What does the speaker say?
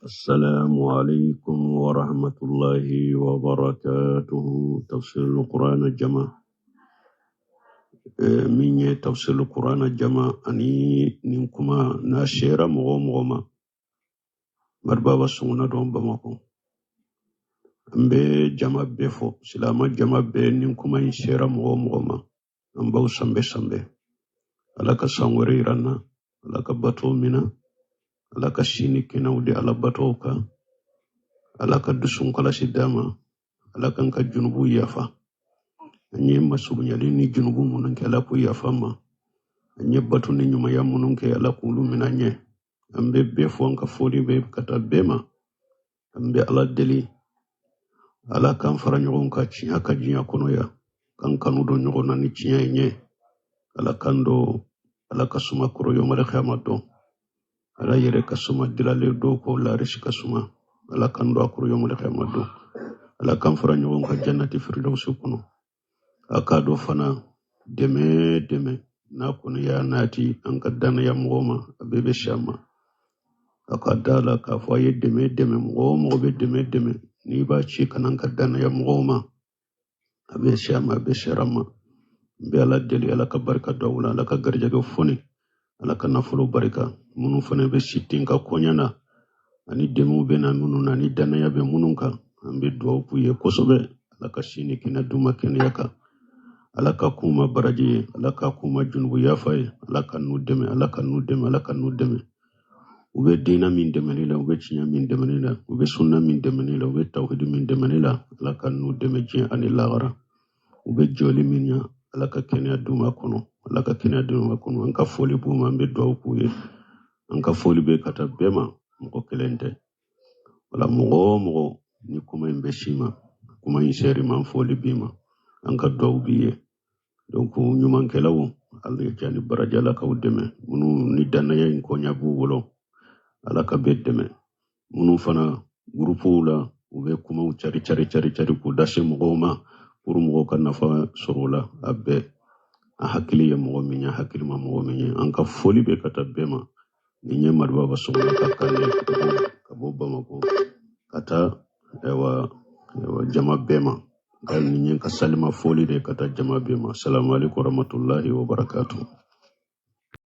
السلام عليكم ورحمة الله وبركاته. تفسير القرآن الجماعة من تفسير القرآن الجماعة أني نكما ناشيرا مغوما مربابا سونا دون بمكو أمبي جماعة بفو سلاما جماعة نكما نشيرا مغوما أمبو سمبي ألاك سانوري رانا ألاك باتو منا ألاك شيني كنا ودي ألا باتوكا ألاك دسون كلا سيداما ألاك انك جنوبو يافا anye masubunyali ni junubu mununke ala ku yafama anye batu ni nyuma ya mununke ala ku luminanye ambe befo anka fodi be kata bema ambe ala deli ala kan fara nyogon ka chinya ka jinya kono ya kan kanu do nyogon na ni chinya nye ala kando ala kasuma kuro yo mare khamato ala yere kasuma dilale do ko la rishi kasuma ala kando akuro yo mare khamato ala kan fara nyogon ka jannati firdausi kono akado fana deme na kuna ya nati an kaddana ya mgoma abebe shama akadala ka faye deme mgoma be deme ni ba ci kanan kaddana ya mgoma abe shama be sharama be ala deli ala ka barka dawla ala ka garjaga foni ala ka nafulu barka munu fane be sitin ka konyana ani demu be na nunu na ni dana ya be mununka ambe do ku ye kosobe ala ka shini kina duma ken yaka alaka kuma baraji alaka kuma junbu yafai alaka nudeme ube dina min demenila ube chinya min demenila ube sunna min demenila ube tawhid min demenila alaka nudeme jin ani lagara ube joli min ya alaka kenya duma kono anka foli buma ambe do kuye anka foli be kata bema mko kelente wala mugo ni kuma imbeshima kuma insheri man foli bima anka do biye donc nyuman kelawo Allah jani baraja la ka udeme munu ni dana ya ko nyabu wolo ala ka bedeme munu fana grupu la ube kuma cari ku dashe mugoma pour mugo kan nafa sorola abbe a hakili ya mugo minya hakili ma mugo minya anka foli be kata bema ni nyema baba sorola ka kale ka boba mako kata ewa jama bema gal ni nyen ka salima foli de kata jama bema. Assalamu alaikum warahmatullahi wabarakatuh.